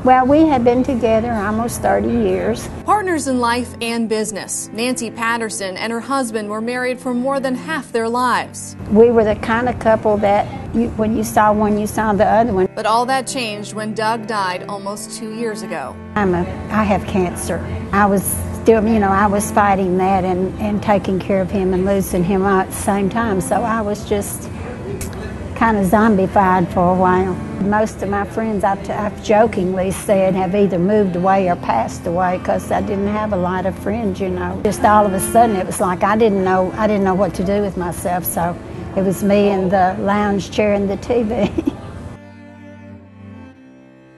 Well, we had been together almost 30 years. Partners in life and business, Nancy Patterson and her husband were married for more than half their lives. We were the kind of couple that when you saw one, you saw the other one. But all that changed when Doug died almost 2 years ago. I have cancer. I was still, I was fighting that and taking care of him and losing him all at the same time. So I was just kind of zombified for a while. Most of my friends, I've jokingly said, have either moved away or passed away because I didn't have a lot of friends, Just all of a sudden, it was like I didn't know what to do with myself. So it was me and the lounge chair and the TV.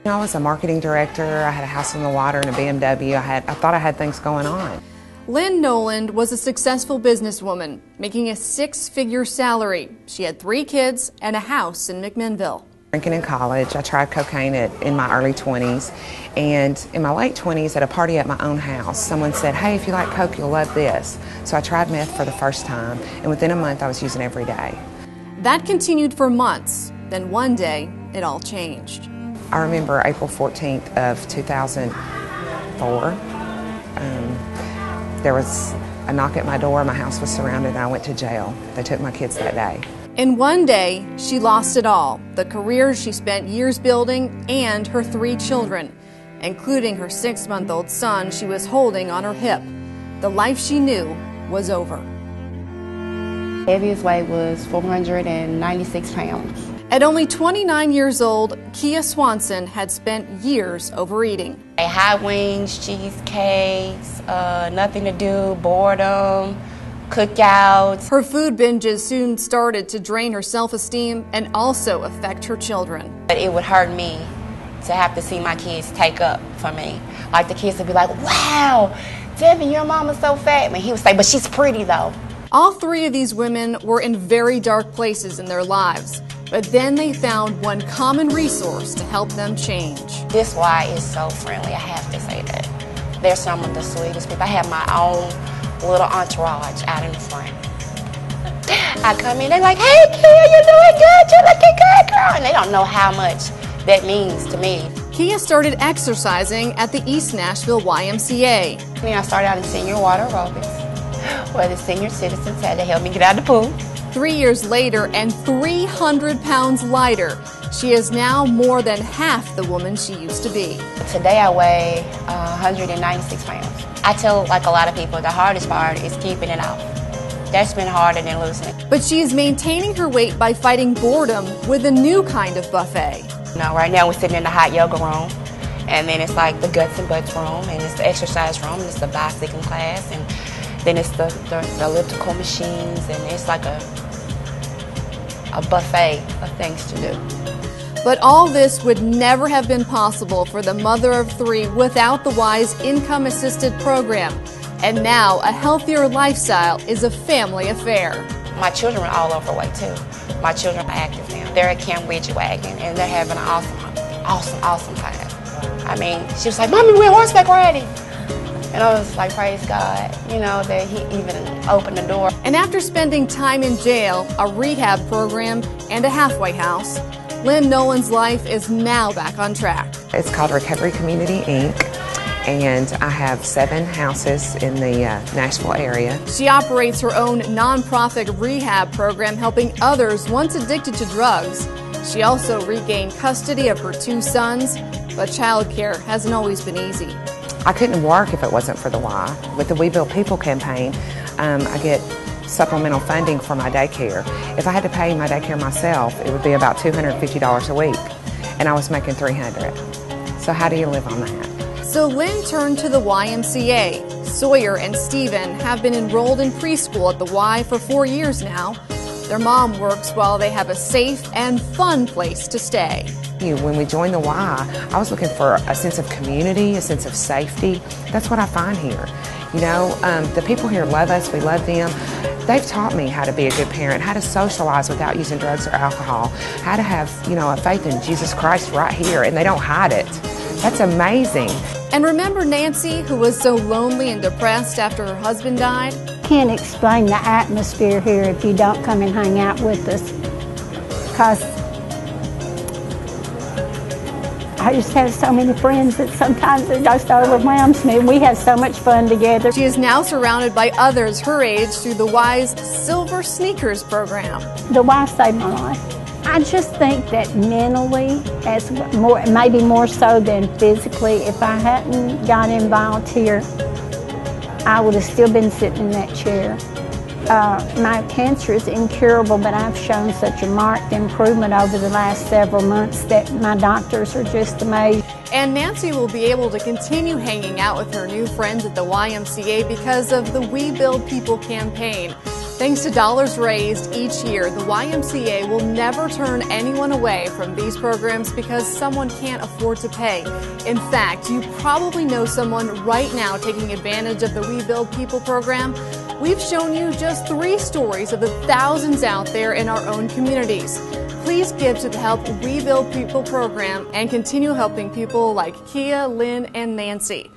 I was a marketing director. I had a house on the water and a BMW. I thought I had things going on. Lynn Noland was a successful businesswoman, making a 6-figure salary. She had 3 kids and a house in McMinnville. Drinking in college, I tried cocaine in my early 20s, and in my late 20s at a party at my own house, someone said, "Hey, if you like coke, you'll love this." So I tried meth for the first time, and within a month I was using every day. That continued for months. Then one day, it all changed. I remember April 14th of 2004. There was a knock at my door, my house was surrounded, and I went to jail. They took my kids that day. In one day, she lost it all, the career she spent years building and her 3 children, including her 6-month-old son she was holding on her hip. The life she knew was over. Heaviest weight was 496 pounds. At only 29 years old, Kia Swanson had spent years overeating. Hot wings, cheesecakes, nothing to do, boredom, cookouts. Her food binges soon started to drain her self-esteem and also affect her children. But it would hurt me to have to see my kids take up for me. Like the kids would be like, "Wow, Debbie, your mama's so fat." And he would say, "But she's pretty though." All 3 of these women were in very dark places in their lives. But then they found one common resource to help them change. This Y is so friendly, I have to say that. They're some of the sweetest people. I have my own little entourage out in the front. I come in, they're like, "Hey, Kia, you're doing good, you're looking good, girl." And they don't know how much that means to me. Kia started exercising at the East Nashville YMCA. I started out in senior water aerobics, where the senior citizens had to help me get out of the pool. 3 years later and 300 pounds lighter, she is now more than half the woman she used to be. Today I weigh 196 pounds. I tell a lot of people the hardest part is keeping it off. That's been harder than losing it. But she is maintaining her weight by fighting boredom with a new kind of buffet. Right now we're sitting in the hot yoga room, and then it's like the guts and butts room, and it's the exercise room, and it's the bicycling class, and then it's the elliptical machines, and it's like a buffet of things to do. But all this would never have been possible for the mother of 3 without the Y's income-assisted program. And now a healthier lifestyle is a family affair. My children are all overweight too. My children are active now. They're at Camp Widget Wagon, and they're having an awesome time. I mean, she was like, "Mommy, we're horseback riding." And I was like, praise God, that he even opened the door. And after spending time in jail, a rehab program, and a halfway house, Lynn Noland's life is now back on track. It's called Recovery Community, Inc., and I have 7 houses in the Nashville area. She operates her own nonprofit rehab program, helping others once addicted to drugs. She also regained custody of her 2 sons, but childcare hasn't always been easy. I couldn't work if it wasn't for the Y. With the We Build People campaign, I get supplemental funding for my daycare. If I had to pay my daycare myself, it would be about $250 a week, and I was making $300. So how do you live on that? So Lynn turned to the YMCA. Sawyer and Stephen have been enrolled in preschool at the Y for 4 years now. Their mom works while they have a safe and fun place to stay. When we joined the Y, I was looking for a sense of community, a sense of safety. That's what I find here. The people here love us, we love them. They've taught me how to be a good parent, how to socialize without using drugs or alcohol, how to have, a faith in Jesus Christ right here, and they don't hide it. That's amazing. And remember Nancy, who was so lonely and depressed after her husband died? Can't explain the atmosphere here if you don't come and hang out with us. Because I just have so many friends that sometimes it just overwhelms me. We have so much fun together. She is now surrounded by others her age through the Y's Silver Sneakers program. The Y saved my life. I just think that mentally, maybe more so than physically, if I hadn't got involved here, I would have still been sitting in that chair. My cancer is incurable, but I've shown such a marked improvement over the last several months that my doctors are just amazed. And Nancy will be able to continue hanging out with her new friends at the YMCA because of the We Build People campaign. Thanks to dollars raised each year, the YMCA will never turn anyone away from these programs because someone can't afford to pay. In fact, you probably know someone right now taking advantage of the We Build People program. We've shown you just 3 stories of the thousands out there in our own communities. Please give to the Help We Build People program and continue helping people like Kia, Lynn, and Nancy.